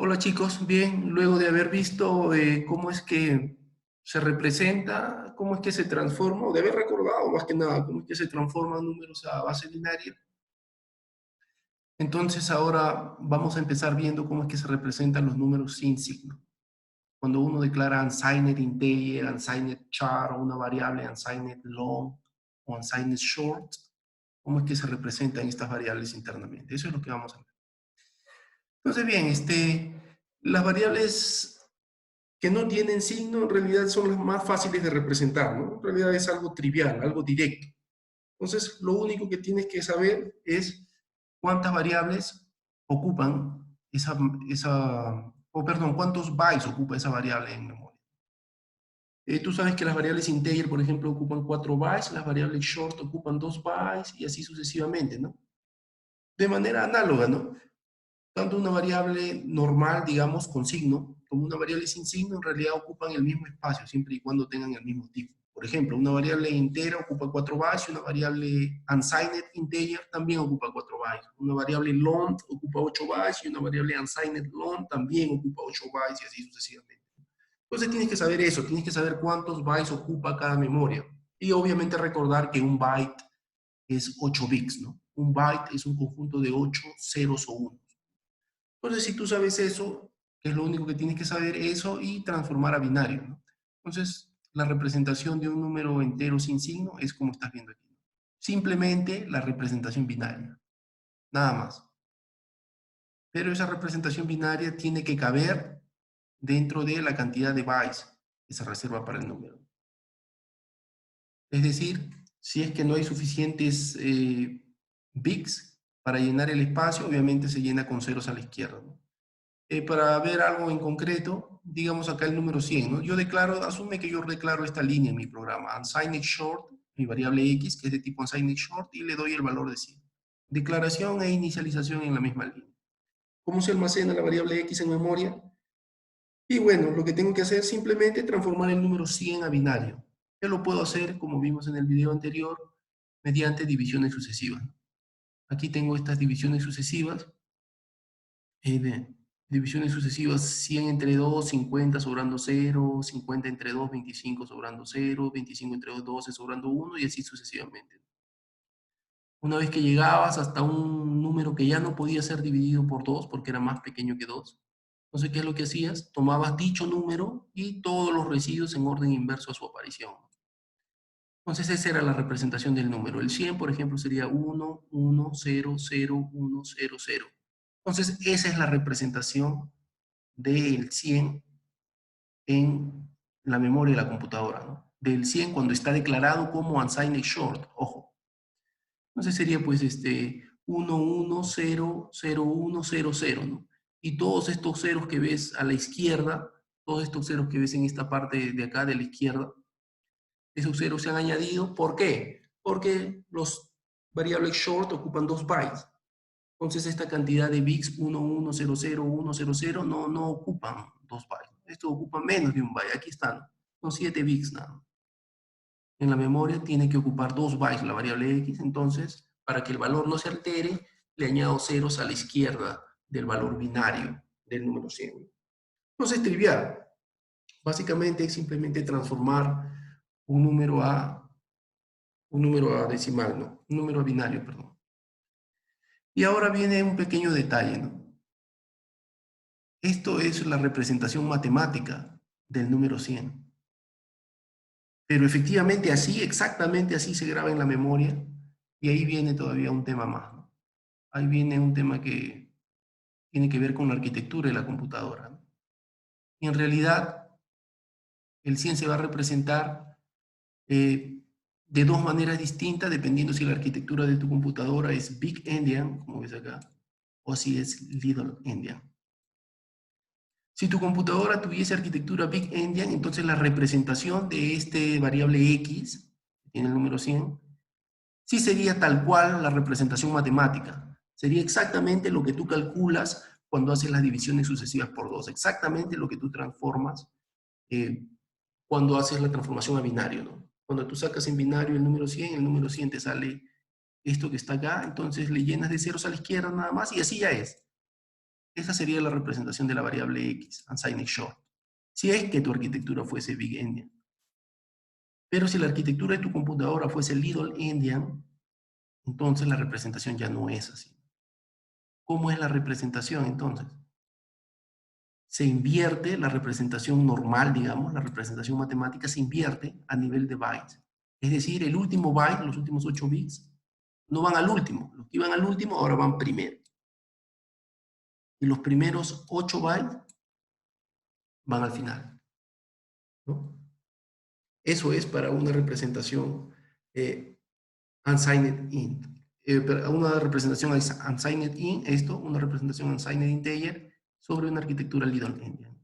Hola chicos, bien, luego de haber visto cómo es que se representa, cómo es que se transforma, o de haber recordado más que nada cómo es que se transforman números a base binaria, entonces ahora vamos a empezar viendo cómo es que se representan los números sin signo. Cuando uno declara unsigned integer, unsigned char, o una variable unsigned long o unsigned short, cómo es que se representan estas variables internamente. Eso es lo que vamos a ver. Entonces bien, las variables que no tienen signo, en realidad son las más fáciles de representar, ¿no? En realidad es algo trivial, algo directo. Entonces, lo único que tienes que saber es cuántas variables ocupan cuántos bytes ocupa esa variable en memoria. Tú sabes que las variables integer, por ejemplo, ocupan 4 bytes, las variables short ocupan 2 bytes y así sucesivamente, ¿no? De manera análoga, ¿no? Tanto una variable normal, digamos, con signo, como una variable sin signo, en realidad ocupan el mismo espacio, siempre y cuando tengan el mismo tipo. Por ejemplo, una variable entera ocupa 4 bytes, y una variable unsigned integer también ocupa 4 bytes. Una variable long ocupa 8 bytes, y una variable unsigned long también ocupa 8 bytes, y así sucesivamente. Entonces tienes que saber eso, tienes que saber cuántos bytes ocupa cada memoria. Y obviamente recordar que un byte es 8 bits, ¿no? Un byte es un conjunto de 8 ceros o unos. Entonces, si tú sabes eso, es lo único que tienes que saber eso y transformar a binario, ¿no? Entonces, la representación de un número entero sin signo es como estás viendo aquí. Simplemente la representación binaria, nada más. Pero esa representación binaria tiene que caber dentro de la cantidad de bytes que se reserva para el número. Es decir, si es que no hay suficientes bits para llenar el espacio, obviamente se llena con ceros a la izquierda, ¿no? Para ver algo en concreto, digamos acá el número 100, ¿no? Yo declaro, asume que yo declaro esta línea en mi programa, unsigned short, mi variable x, que es de tipo unsigned short, y le doy el valor de 100. Declaración e inicialización en la misma línea. ¿Cómo se almacena la variable x en memoria? Y bueno, lo que tengo que hacer es simplemente transformar el número 100 a binario. Yo lo puedo hacer, como vimos en el video anterior, mediante divisiones sucesivas. Aquí tengo estas divisiones sucesivas. Divisiones sucesivas: 100 entre 2, 50 sobrando 0, 50 entre 2, 25 sobrando 0, 25 entre 2, 12 sobrando 1, y así sucesivamente. Una vez que llegabas hasta un número que ya no podía ser dividido por 2 porque era más pequeño que 2, entonces, ¿qué es lo que hacías? Tomabas dicho número y todos los residuos en orden inverso a su aparición. Entonces, esa era la representación del número. El 100, por ejemplo, sería 1, 1, 0, 0, 1, 0, 0. Entonces, esa es la representación del 100 en la memoria de la computadora, ¿no? Del 100 cuando está declarado como unsigned short, ojo. Entonces sería pues 1, 1, 0, 0, 1, 0, 0, ¿no? Y todos estos ceros que ves a la izquierda, todos estos ceros que ves en esta parte de acá de la izquierda, esos ceros se han añadido. ¿Por qué? Porque los variables short ocupan 2 bytes. Entonces esta cantidad de bits 1, 1, 0, 0, 1, 0, 0 no ocupan 2 bytes. Esto ocupa menos de un byte. Aquí están. Son 7 bits nada. En la memoria tiene que ocupar 2 bytes la variable x. Entonces, para que el valor no se altere, le añado ceros a la izquierda del valor binario del número 100. Entonces, trivial. Básicamente es simplemente transformar un número a decimal, ¿no? Un número a binario, perdón. Y ahora viene un pequeño detalle, ¿no? Esto es la representación matemática del número 100. Pero efectivamente así, exactamente así se graba en la memoria. Y ahí viene todavía un tema más, ¿no? Ahí viene un tema que tiene que ver con la arquitectura de la computadora, ¿no? Y en realidad el 100 se va a representar de dos maneras distintas, dependiendo si la arquitectura de tu computadora es Big Endian, como ves acá, o si es Little Endian. Si tu computadora tuviese arquitectura Big Endian, entonces la representación de este variable x, que tiene el número 100, sí sería tal cual la representación matemática. Sería exactamente lo que tú calculas cuando haces las divisiones sucesivas por 2. Exactamente lo que tú transformas cuando haces la transformación a binario, ¿no? Cuando tú sacas en binario el número 100 te sale esto que está acá, entonces le llenas de ceros a la izquierda nada más y así ya es. Esta sería la representación de la variable X, unsigned short, si es que tu arquitectura fuese Big Endian. Pero si la arquitectura de tu computadora fuese Little Endian, entonces la representación ya no es así. ¿Cómo es la representación entonces? Se invierte la representación normal, digamos, la representación matemática se invierte a nivel de bytes. Es decir, el último byte, los últimos 8 bits, no van al último. Los que iban al último ahora van primero. Y los primeros 8 bytes van al final, ¿no? Eso es para una representación unsigned int. Una representación unsigned int, una representación unsigned integer sobre una arquitectura Little Endian.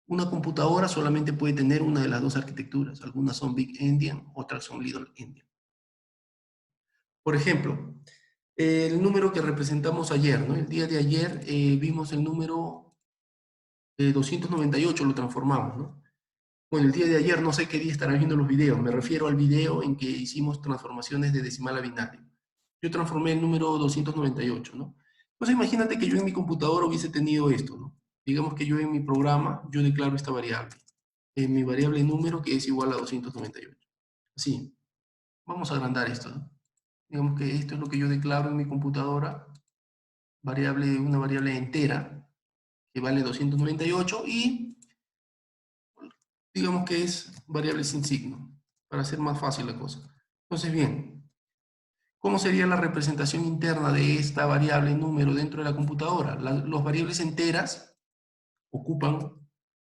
Una computadora solamente puede tener una de las dos arquitecturas. Algunas son Big Endian, otras son Little Endian. Por ejemplo, el número que representamos ayer, ¿no? El día de ayer vimos el número 298, lo transformamos, ¿no? Bueno, el día de ayer no sé qué día estarán viendo los videos, me refiero al video en que hicimos transformaciones de decimal a binario. Yo transformé el número 298, ¿no? Pues imagínate que yo en mi computadora hubiese tenido esto, ¿no? Digamos que yo en mi programa, yo declaro esta variable. En mi variable número que es igual a 298. Así, vamos a agrandar esto, ¿no? Digamos que esto es lo que yo declaro en mi computadora, una variable entera, que vale 298, y digamos que es variable sin signo, para hacer más fácil la cosa. Entonces, bien, ¿cómo sería la representación interna de esta variable número dentro de la computadora? Las variables enteras ocupan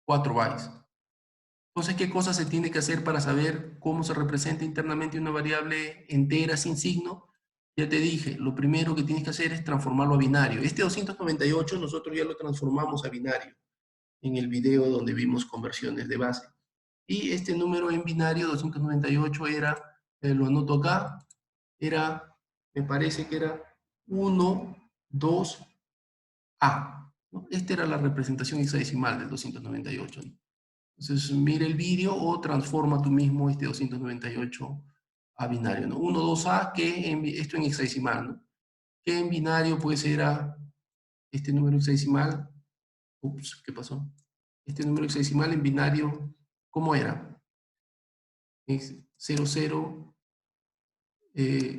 4 bytes. Entonces, ¿qué cosa se tiene que hacer para saber cómo se representa internamente una variable entera sin signo? Ya te dije, lo primero que tienes que hacer es transformarlo a binario. Este 298 nosotros ya lo transformamos a binario en el video donde vimos conversiones de base. Y este número en binario 298 era, lo anoto acá, era, me parece que era 1, 2, A, ¿no? Esta era la representación hexadecimal del 298, ¿no? Entonces, mira el vídeo o transforma tú mismo este 298 a binario, ¿no? 1, 2A, esto en hexadecimal, ¿no? Que en binario pues era este número hexadecimal, ups, ¿qué pasó? Este número hexadecimal en binario, ¿cómo era? Es 0, 0,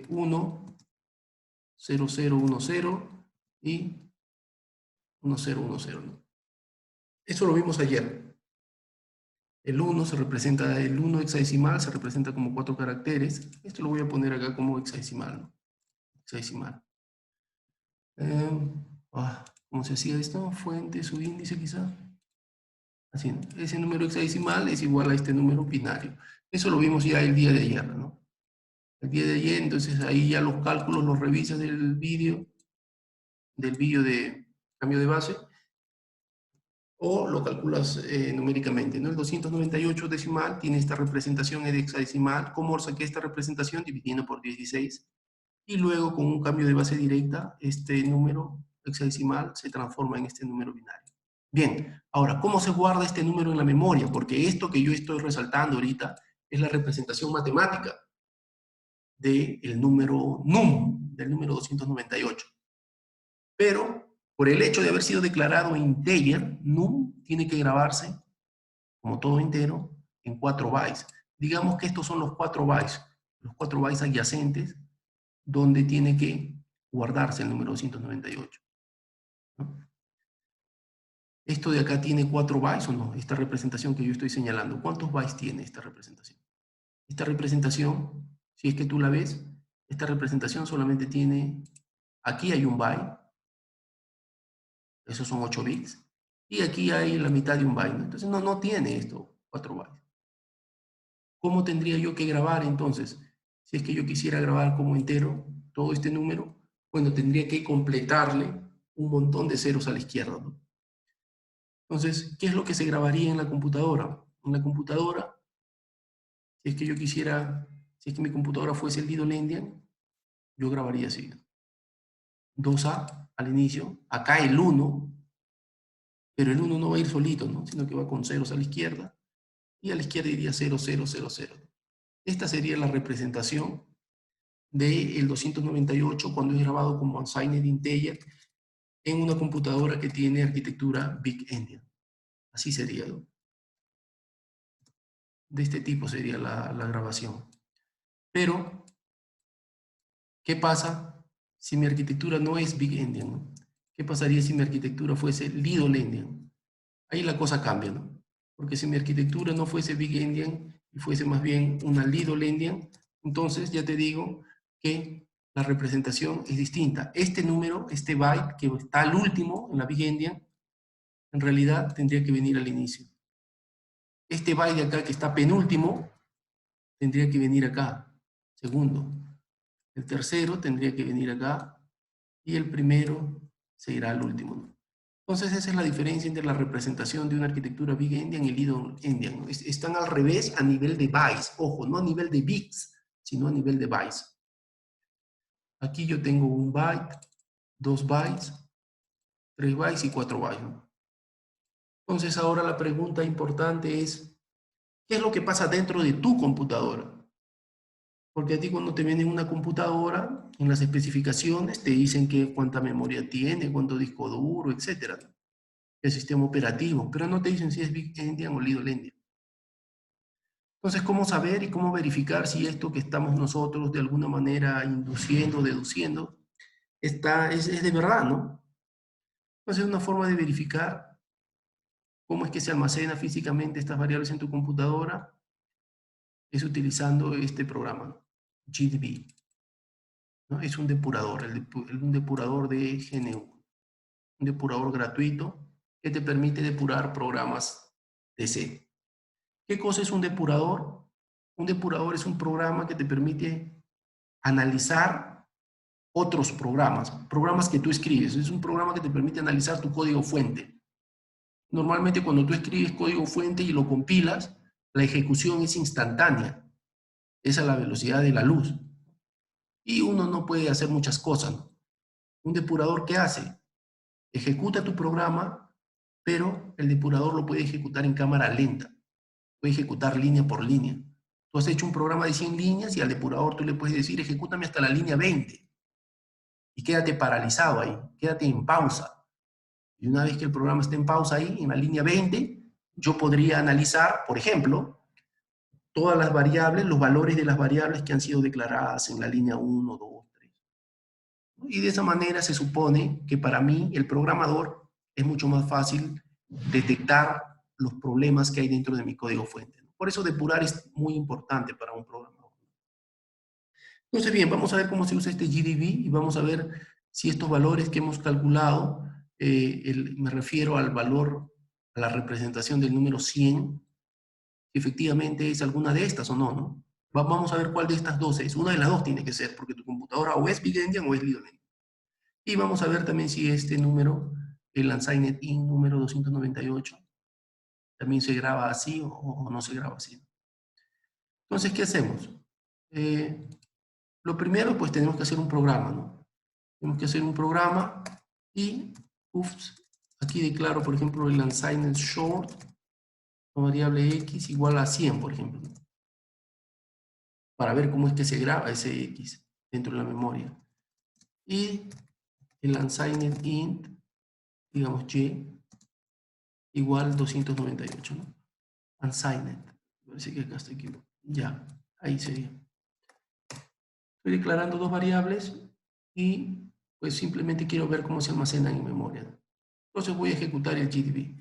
1, 0, 0, 1, 0 y 1, 0, 1, 0, ¿no? Eso lo vimos ayer. El 1 se representa, el 1 hexadecimal se representa como 4 caracteres. Esto lo voy a poner acá como hexadecimal, ¿no? Hexadecimal. ¿Cómo se hacía esto? Fuente, subíndice quizá. Así, ¿no? Ese número hexadecimal es igual a este número binario. Eso lo vimos ya el día de ayer, ¿no? El día de ayer, entonces ahí ya los cálculos los revisas del vídeo de cambio de base, o lo calculas numéricamente, ¿no? El 298 decimal tiene esta representación en hexadecimal. ¿Cómo saqué esta representación? Dividiendo por 16. Y luego, con un cambio de base directa, este número hexadecimal se transforma en este número binario. Bien, ahora, ¿cómo se guarda este número en la memoria? Porque esto que yo estoy resaltando ahorita es la representación matemática del número num, del número 298. Pero, por el hecho de haber sido declarado integer, num tiene que grabarse, como todo entero, en 4 bytes. Digamos que estos son los 4 bytes adyacentes, donde tiene que guardarse el número 298, ¿no? ¿Esto de acá tiene 4 bytes o no? Esta representación que yo estoy señalando, ¿cuántos bytes tiene esta representación? Esta representación, si es que tú la ves, esta representación solamente tiene, aquí hay un byte, esos son 8 bits, y aquí hay la mitad de un byte, ¿no? Entonces no tiene esto 4 bytes. ¿Cómo tendría yo que grabar entonces? Si es que yo quisiera grabar como entero todo este número, bueno, tendría que completarle un montón de ceros a la izquierda, ¿no? Entonces, ¿qué es lo que se grabaría en la computadora? En la computadora, si es que yo quisiera, si es que mi computadora fuese el Little Endian, yo grabaría así. 2A al inicio, acá el 1, pero el 1 no va a ir solito, ¿no? Sino que va con ceros a la izquierda, y a la izquierda iría 0, 0, 0, 0. Esta sería la representación del 298 cuando es grabado como unsigned integer en una computadora que tiene arquitectura Big Endian. Así sería, ¿no? De este tipo sería la grabación. Pero, ¿qué pasa si mi arquitectura no es Big Endian, ¿no? ¿Qué pasaría si mi arquitectura fuese Little Endian? Ahí la cosa cambia, ¿no? Porque si mi arquitectura no fuese Big Endian y fuese más bien una Little Endian, entonces ya te digo que la representación es distinta. Este número, este byte que está al último en la Big Endian, en realidad tendría que venir al inicio. Este byte de acá que está penúltimo, tendría que venir acá, segundo. El tercero tendría que venir acá y el primero se irá al último, ¿no? Entonces esa es la diferencia entre la representación de una arquitectura Big Endian y Little Endian, ¿no? Están al revés a nivel de bytes, ojo, no a nivel de bits, sino a nivel de bytes. Aquí yo tengo un byte, 2 bytes, 3 bytes y 4 bytes, ¿no? Entonces ahora la pregunta importante es, ¿qué es lo que pasa dentro de tu computadora? Porque a ti cuando te viene una computadora, en las especificaciones te dicen cuánta memoria tiene, cuánto disco duro, etcétera, el sistema operativo, pero no te dicen si es Big Endian o Little Endian. Entonces, ¿cómo saber y cómo verificar si esto que estamos nosotros de alguna manera induciendo, deduciendo, es de verdad, ¿no? Entonces, una forma de verificar cómo es que se almacena físicamente estas variables en tu computadora es utilizando este programa, ¿no? GDB, ¿no? Es un depurador, un depurador de GNU, un depurador gratuito que te permite depurar programas de C. ¿Qué cosa es un depurador? Un depurador es un programa que te permite analizar otros programas, programas que tú escribes. Es un programa que te permite analizar tu código fuente. Normalmente cuando tú escribes código fuente y lo compilas, la ejecución es instantánea. Es a la velocidad de la luz. Y uno no puede hacer muchas cosas, ¿no? Un depurador, ¿qué hace? Ejecuta tu programa, pero el depurador lo puede ejecutar en cámara lenta. Puede ejecutar línea por línea. Tú has hecho un programa de 100 líneas y al depurador tú le puedes decir, ejecútame hasta la línea 20. Y quédate paralizado ahí, quédate en pausa. Y una vez que el programa esté en pausa ahí, en la línea 20, yo podría analizar, por ejemplo, todas las variables, los valores de las variables que han sido declaradas en la línea 1, 2, 3. Y de esa manera se supone que para mí, el programador, es mucho más fácil detectar los problemas que hay dentro de mi código fuente. Por eso depurar es muy importante para un programador. Entonces, bien, vamos a ver cómo se usa este GDB y vamos a ver si estos valores que hemos calculado, me refiero al valor, a la representación del número 100, si efectivamente es alguna de estas o no, ¿no? Vamos a ver cuál de estas dos es. Una de las dos tiene que ser, porque tu computadora o es Big Endian o es Little Endian. Y vamos a ver también si este número, el Unsigned Int número 298, también se graba así o no se graba así. Entonces, ¿qué hacemos? Lo primero, pues tenemos que hacer un programa, ¿no? Tenemos que hacer un programa y, aquí declaro, por ejemplo, el unsigned short, la variable x igual a 100, por ejemplo, ¿no? Para ver cómo es que se graba ese x dentro de la memoria. Y el unsigned int, digamos y, igual 298, ¿no? Unsigned. Parece que acá estoy equivocado. Ya, ahí sería. Estoy declarando dos variables y pues simplemente quiero ver cómo se almacenan en memoria. Entonces voy a ejecutar el GDB.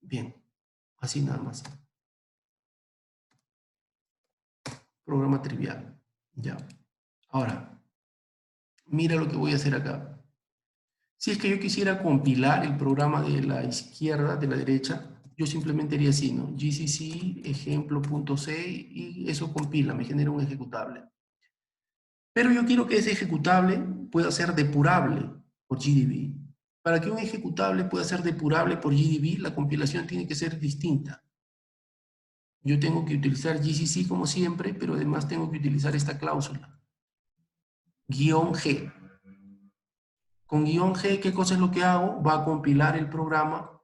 Bien, así nada más. Programa trivial. Ya. Ahora, mira lo que voy a hacer acá. Si es que yo quisiera compilar el programa de la izquierda, de la derecha, yo simplemente haría así, ¿no? GCC ejemplo.c y eso compila, me genera un ejecutable. Pero yo quiero que ese ejecutable pueda ser depurable por GDB. Para que un ejecutable pueda ser depurable por GDB, la compilación tiene que ser distinta. Yo tengo que utilizar GCC como siempre, pero además tengo que utilizar esta cláusula. "-g". Con "-g", ¿qué cosa es lo que hago? Va a compilar el programa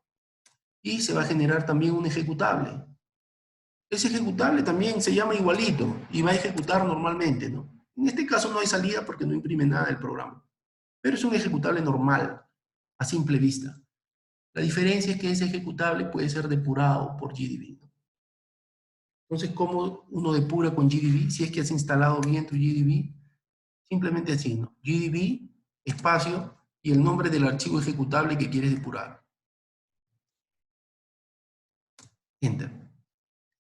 y se va a generar también un ejecutable. Ese ejecutable también se llama igualito y va a ejecutar normalmente, ¿no? En este caso no hay salida porque no imprime nada del programa. pero es un ejecutable normal, a simple vista. La diferencia es que ese ejecutable puede ser depurado por GDB, ¿no? Entonces, ¿cómo uno depura con GDB? Si es que has instalado bien tu GDB, simplemente así, ¿no? GDB, espacio, y el nombre del archivo ejecutable que quieres depurar. Enter.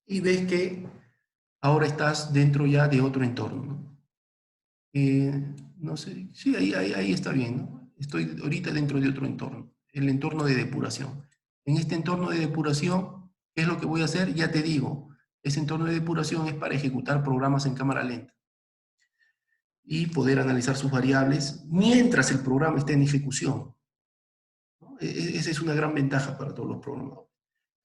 Y ves que ahora estás dentro ya de otro entorno, ¿no? No sé, sí, ahí está bien, ¿no? Estoy ahorita dentro de otro entorno, el entorno de depuración. En este entorno de depuración, ¿qué es lo que voy a hacer? Ya te digo, ese entorno de depuración es para ejecutar programas en cámara lenta y poder analizar sus variables mientras el programa está en ejecución, ¿no? Esa es una gran ventaja para todos los programadores.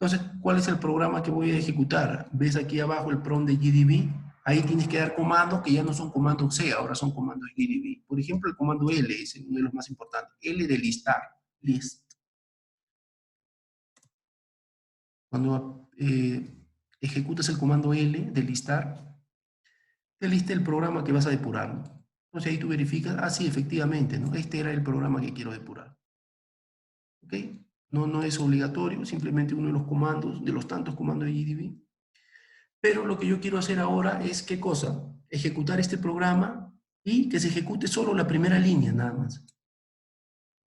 Entonces, ¿cuál es el programa que voy a ejecutar? ¿Ves aquí abajo el prompt de GDB? Ahí tienes que dar comandos que ya no son comandos C, ahora son comandos GDB. Por ejemplo, el comando L es uno de los más importantes. L de listar, list. Cuando ejecutas el comando L de listar, te lista el programa que vas a depurar, ¿no? Entonces ahí tú verificas, ah, sí, efectivamente, ¿no? Este era el programa que quiero depurar. ¿Ok? No es obligatorio, simplemente uno de los comandos, de los tantos comandos de GDB. Pero lo que yo quiero hacer ahora es, ¿qué cosa? Ejecutar este programa y que se ejecute solo la primera línea, nada más.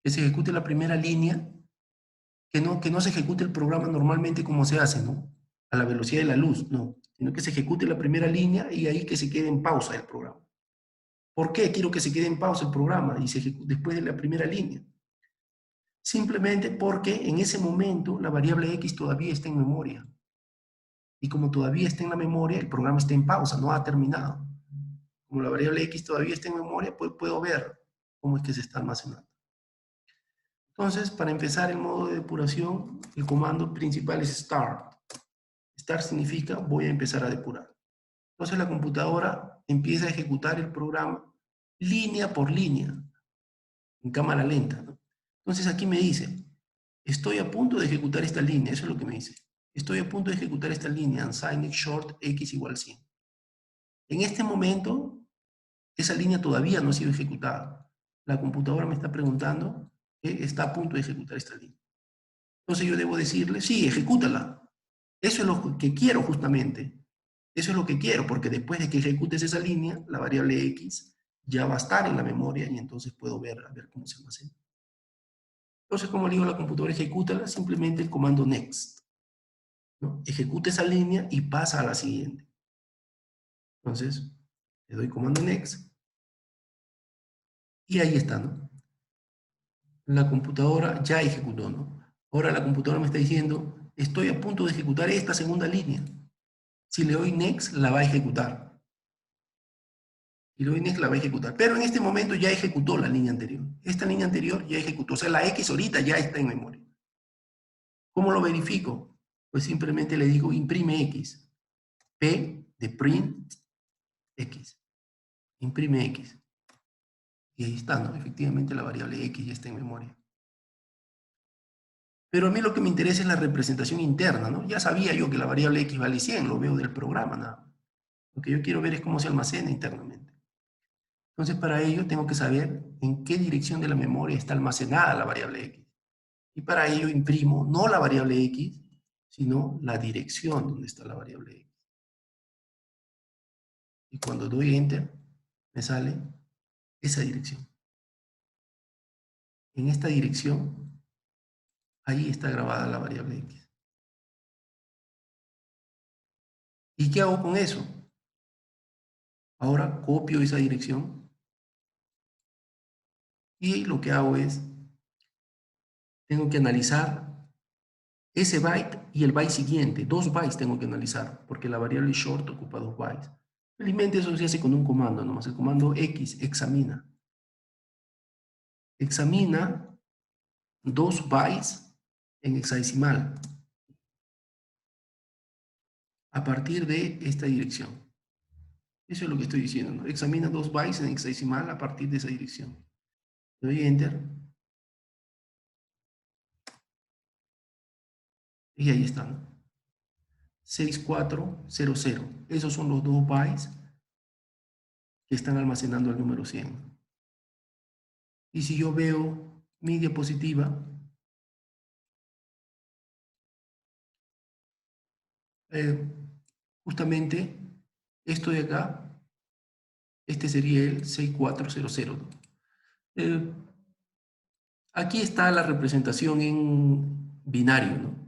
Que se ejecute la primera línea, que no se ejecute el programa normalmente como se hace, ¿no? A la velocidad de la luz, no. Sino que se ejecute la primera línea y ahí que se quede en pausa el programa. ¿Por qué quiero que se quede en pausa el programa y se ejecute después de la primera línea? Simplemente porque en ese momento la variable X todavía está en memoria. Y como todavía está en la memoria, el programa está en pausa, no ha terminado. Como la variable X todavía está en memoria, pues puedo ver cómo es que se está almacenando. Entonces, para empezar el modo de depuración, el comando principal es start. Start significa voy a empezar a depurar. Entonces la computadora empieza a ejecutar el programa línea por línea, en cámara lenta, ¿no? Entonces aquí me dice, estoy a punto de ejecutar esta línea, eso es lo que me dice. Estoy a punto de ejecutar esta línea, unsigned short x igual 100. En este momento, esa línea todavía no ha sido ejecutada. La computadora me está preguntando que está a punto de ejecutar esta línea. Entonces yo debo decirle, sí, ejecútala. Eso es lo que quiero justamente. Eso es lo que quiero, porque después de que ejecutes esa línea, la variable x ya va a estar en la memoria y entonces puedo ver, a ver cómo se almacena. Entonces, como le digo a la computadora, ejecútala, simplemente el comando next, ¿no? Ejecuta esa línea y pasa a la siguiente. Entonces, le doy comando next y ahí está, ¿no? La computadora ya ejecutó, ¿no? Ahora la computadora me está diciendo, estoy a punto de ejecutar esta segunda línea. Si le doy next, la va a ejecutar. Y le doy next, la va a ejecutar. Pero en este momento ya ejecutó la línea anterior. Esta línea anterior ya ejecutó. O sea, la X ahorita ya está en memoria. ¿Cómo lo verifico? Pues simplemente le digo imprime X. P de print X. Imprime X. Y ahí está, ¿no? Efectivamente la variable X ya está en memoria. Pero a mí lo que me interesa es la representación interna, ¿no? Ya sabía yo que la variable X vale 100, lo veo del programa, nada. Lo que yo quiero ver es cómo se almacena internamente. Entonces, para ello tengo que saber en qué dirección de la memoria está almacenada la variable X. Y para ello imprimo no la variable X, sino la dirección donde está la variable X. Y cuando doy Enter, me sale esa dirección. En esta dirección, ahí está grabada la variable X. ¿Y qué hago con eso? Ahora copio esa dirección y lo que hago es, tengo que analizar ese byte y el byte siguiente. 2 bytes tengo que analizar, porque la variable short ocupa 2 bytes. Felizmente eso se hace con un comando nomás, el comando X, examina. Examina 2 bytes en hexadecimal a partir de esta dirección. Eso es lo que estoy diciendo, ¿no? Examina 2 bytes en hexadecimal a partir de esa dirección. Le doy Enter y ahí están. 6400. Esos son los 2 bytes que están almacenando el número 100. Y si yo veo mi diapositiva, justamente esto de acá, este sería el 6400, ¿no? Aquí está la representación en binario, ¿no?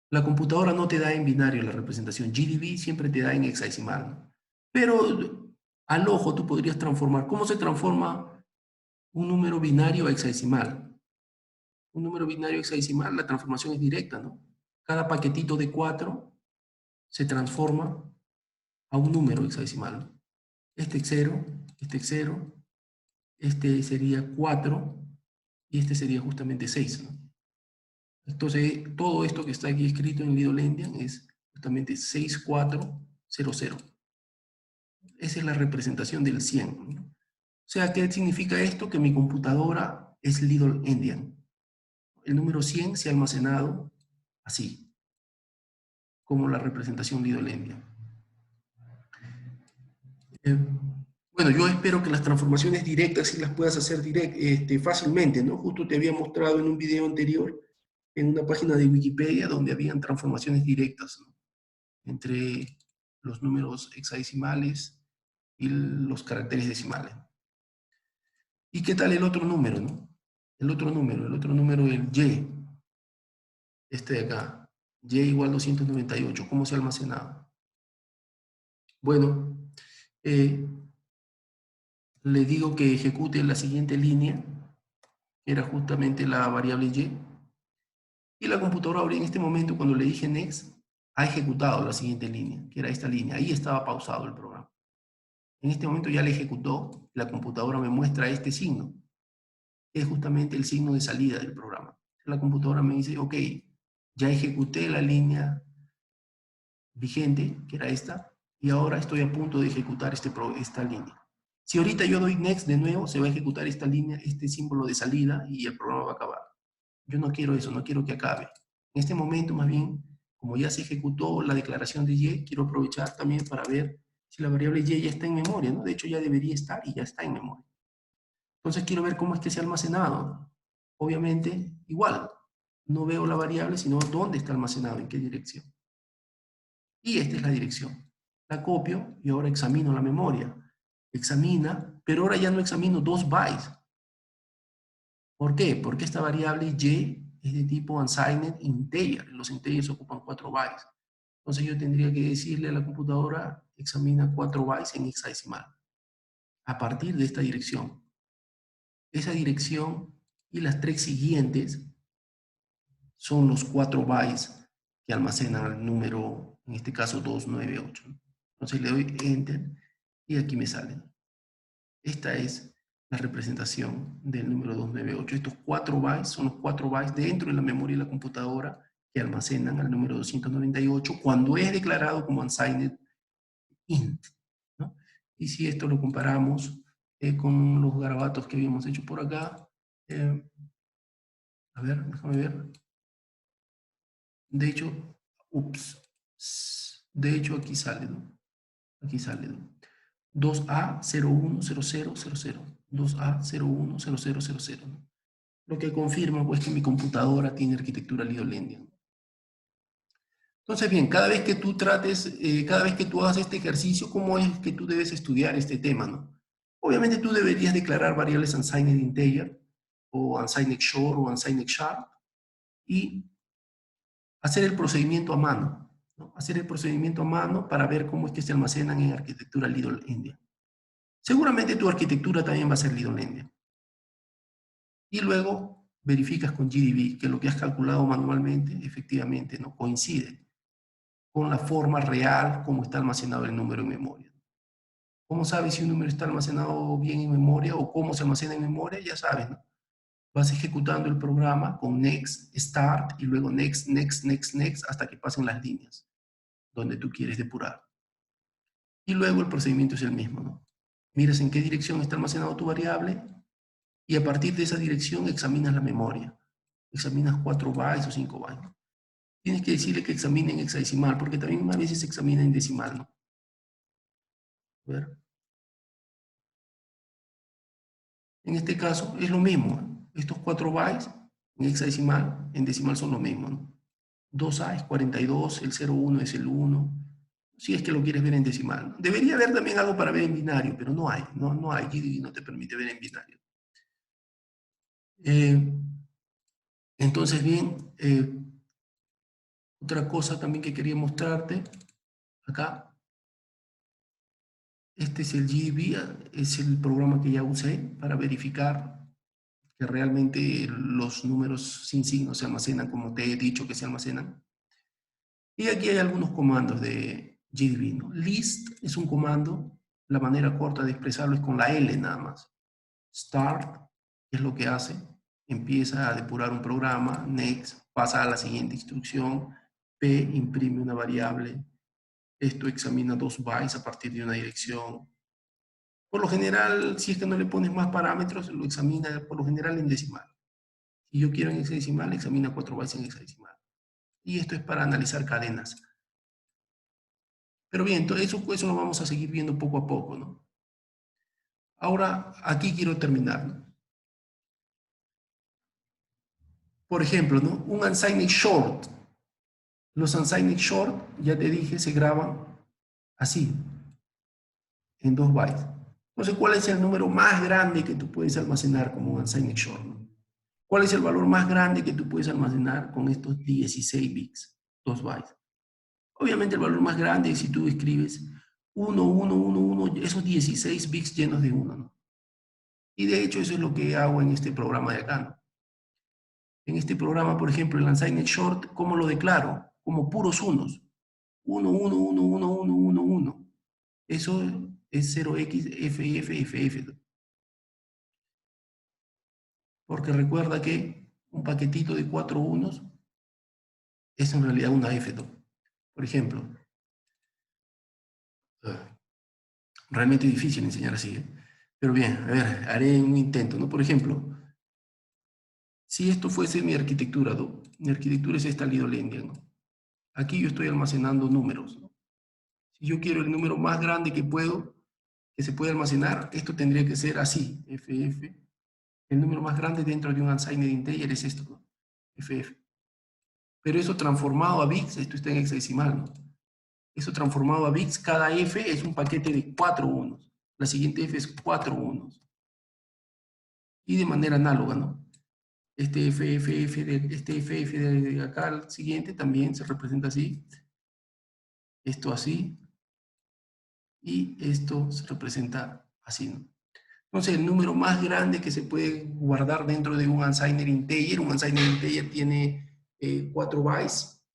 La computadora no te da en binario la representación, GDB siempre te da en hexadecimal, ¿no? Pero al ojo tú podrías transformar. ¿Cómo se transforma un número binario a hexadecimal? Un número binario hexadecimal, la transformación es directa, ¿no? Cada paquetito de 4 se transforma a un número hexadecimal, ¿no? Este es 0, este es 0, este sería 4 y este sería justamente 6, ¿no? Entonces, todo esto que está aquí escrito en Lidl Endian es justamente 6400. Esa es la representación del 100, ¿no? O sea, ¿qué significa esto? Que mi computadora es Lidl Endian. El número 100 se ha almacenado así, como la representación Lidl Endian. Bueno, yo espero que las transformaciones directas sí las puedas hacer fácilmente, ¿no? Justo te había mostrado en un video anterior, en una página de Wikipedia, donde habían transformaciones directas, ¿no? Entre los números hexadecimales y los caracteres decimales. ¿Y qué tal el otro número, no? El otro número, el Y, este de acá, Y igual 298, ¿cómo se ha almacenado? Bueno, eh, le digo que ejecute la siguiente línea, que era justamente la variable y la computadora ahora en este momento, cuando le dije next, ha ejecutado la siguiente línea, que era esta línea. Ahí estaba pausado el programa. En este momento ya le ejecutó, la computadora me muestra este signo, que es justamente el signo de salida del programa. La computadora me dice, ok, ya ejecuté la línea vigente, que era esta, y ahora estoy a punto de ejecutar esta línea. Si ahorita yo doy next de nuevo, se va a ejecutar esta línea, este símbolo de salida, y el programa va a acabar. Yo no quiero eso, no quiero que acabe. En este momento, más bien, como ya se ejecutó la declaración de Y, quiero aprovechar también para ver si la variable Y ya está en memoria, ¿no? De hecho, ya debería estar y ya está en memoria. Entonces, quiero ver cómo es que se ha almacenado. Obviamente, igual, no veo la variable, sino dónde está almacenado, en qué dirección. Y esta es la dirección. La copio y ahora examino la memoria. Examina, pero ahora ya no examino 2 bytes. ¿Por qué? Porque esta variable Y es de tipo unsigned integer. Los integers ocupan 4 bytes. Entonces yo tendría que decirle a la computadora, examina 4 bytes en hexadecimal. A partir de esta dirección. Esa dirección y las 3 siguientes son los 4 bytes que almacenan el número, en este caso 298. Entonces le doy Enter y aquí me sale. Esta es la representación del número 298. Estos 4 bytes son los 4 bytes dentro de la memoria de la computadora que almacenan al número 298 cuando es declarado como unsigned int, ¿no? Y si esto lo comparamos con los garabatos que habíamos hecho por acá, a ver, déjame ver. De hecho, ups, de hecho aquí sale, ¿no? Aquí sale, ¿no? 2A010000, 2A010000, ¿no? Lo que confirma pues que mi computadora tiene arquitectura Lidl Endian. Entonces, bien, cada vez que tú cada vez que tú hagas este ejercicio, ¿cómo es que tú debes estudiar este tema, no? Obviamente tú deberías declarar variables unsigned integer, o unsigned short, o unsigned sharp, y hacer el procedimiento a mano, ¿no? Hacer el procedimiento a mano para ver cómo es que se almacenan en arquitectura Lidl Endian. Seguramente tu arquitectura también va a ser Lidl Endian. Y luego verificas con GDB que lo que has calculado manualmente efectivamente no coincide con la forma real como está almacenado el número en memoria. ¿Cómo sabes si un número está almacenado bien en memoria o cómo se almacena en memoria? Ya sabes, ¿no? Vas ejecutando el programa con next, start y luego next, next, next, next hasta que pasen las líneas donde tú quieres depurar. Y luego el procedimiento es el mismo, ¿no? Miras en qué dirección está almacenado tu variable y a partir de esa dirección examinas la memoria. Examinas 4 bytes o 5 bytes. Tienes que decirle que examine en hexadecimal, porque también a veces se examina en decimal, ¿no? A ver. En este caso es lo mismo, ¿eh? Estos 4 bytes en hexadecimal, en decimal son lo mismo, ¿no? 2A es 42, el 01 es el 1, si es que lo quieres ver en decimal, ¿no? Debería haber también algo para ver en binario, pero no hay, no hay, GDB no te permite ver en binario. Entonces, bien, otra cosa también que quería mostrarte, acá, este es el GDB, es el programa que ya usé para verificar que realmente los números sin signo se almacenan como te he dicho que se almacenan. Y aquí hay algunos comandos de GDB, ¿no? List es un comando, la manera corta de expresarlo es con la L nada más. Start es lo que hace, empieza a depurar un programa, next, pasa a la siguiente instrucción, P imprime una variable, esto examina 2 bytes a partir de una dirección. Por lo general, si es que no le pones más parámetros, lo examina por lo general en decimal. Si yo quiero en hexadecimal, examina 4 bytes en hexadecimal. Y esto es para analizar cadenas. Pero bien, eso lo vamos a seguir viendo poco a poco, ¿no? Ahora, aquí quiero terminar, ¿no? Por ejemplo, ¿no? Un unsigned short. Los unsigned short, ya te dije, se graban así, en 2 bytes. Entonces, ¿cuál es el número más grande que tú puedes almacenar como un unsigned short, ¿no? ¿Cuál es el valor más grande que tú puedes almacenar con estos 16 bits, 2 bytes? Obviamente el valor más grande es si tú escribes 1, 1, 1, 1, esos 16 bits llenos de 1, ¿no? Y de hecho eso es lo que hago en este programa de acá, ¿no? En este programa, por ejemplo, el unsigned short, ¿cómo lo declaro? Como puros unos. 1, 1, 1, 1, 1, 1, 1. Eso es 0xFFFF. Porque recuerda que un paquetito de 4 unos es en realidad una F. Por ejemplo, realmente difícil enseñar así, ¿eh? Pero bien, a ver, haré un intento, ¿no? Por ejemplo, si esto fuese mi arquitectura, ¿no? Mi arquitectura es esta Lidolendia, ¿no? Aquí yo estoy almacenando números, ¿no? Si yo quiero el número más grande que puedo, que se puede almacenar, esto tendría que ser así, FF. El número más grande dentro de un unsigned integer es esto, ¿no? FF. Pero eso transformado a bits, esto está en hexadecimal, ¿no? Eso transformado a bits, cada F es un paquete de 4 unos. La siguiente F es 4 unos. Y de manera análoga, ¿no? Este FF de acá al siguiente también se representa así. Esto así. Y esto se representa así, ¿no? Entonces, el número más grande que se puede guardar dentro de un unsigned integer tiene 4 bytes,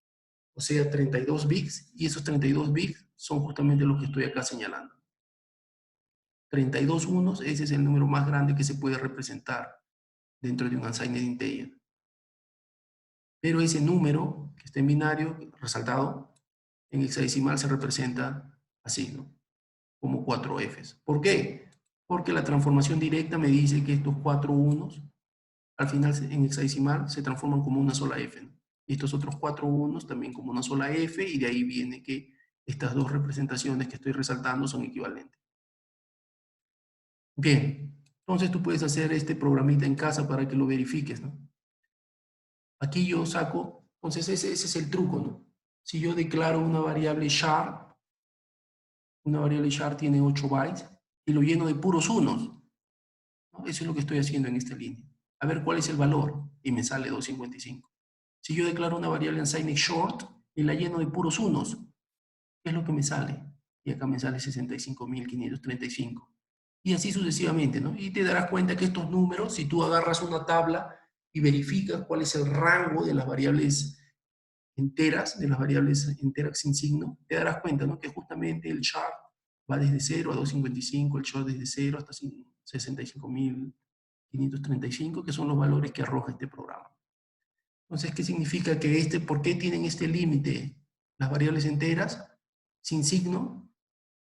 o sea, 32 bits, y esos 32 bits son justamente los que estoy acá señalando. 32 unos, ese es el número más grande que se puede representar dentro de un unsigned integer. Pero ese número, que está en binario, resaltado, en hexadecimal se representa así, ¿no? Como 4 Fs. ¿Por qué? Porque la transformación directa me dice que estos 4 unos, al final en hexadecimal, se transforman como una sola F, ¿no? Y estos otros 4 unos también como una sola F, y de ahí viene que estas dos representaciones que estoy resaltando son equivalentes. Bien, entonces tú puedes hacer este programita en casa para que lo verifiques, ¿no? Aquí yo saco, entonces ese es el truco, ¿no? Si yo declaro una variable char tiene 8 bytes, y lo lleno de puros unos, ¿no? Eso es lo que estoy haciendo en esta línea. A ver cuál es el valor, y me sale 255. Si yo declaro una variable unsigned short y la lleno de puros unos, ¿qué es lo que me sale? Y acá me sale 65.535. Y así sucesivamente, ¿no? Y te darás cuenta que estos números, si tú agarras una tabla y verificas cuál es el rango de las variables enteras sin signo, te darás cuenta, ¿no? Que justamente el chart va desde 0 a 255, el chart desde 0 hasta 65.535, que son los valores que arroja este programa. Entonces, ¿qué significa que por qué tienen este límite las variables enteras sin signo?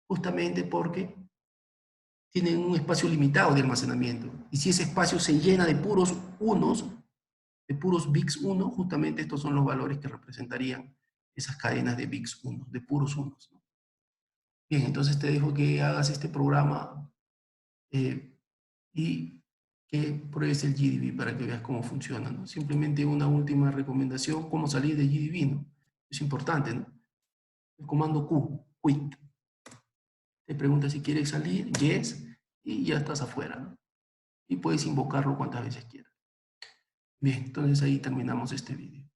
Justamente porque tienen un espacio limitado de almacenamiento. Y si ese espacio se llena de puros unos, de puros bits 1, justamente estos son los valores que representarían esas cadenas de bits 1, de puros unos, ¿no? Bien, entonces te dejo que hagas este programa y que pruebes el GDB para que veas cómo funciona, ¿no? Simplemente una última recomendación, cómo salir de GDB, ¿no? Es importante, ¿no? El comando Q, quit. Te pregunta si quieres salir, yes, y ya estás afuera, ¿no? Y puedes invocarlo cuantas veces quieras. Bien, entonces ahí terminamos este vídeo.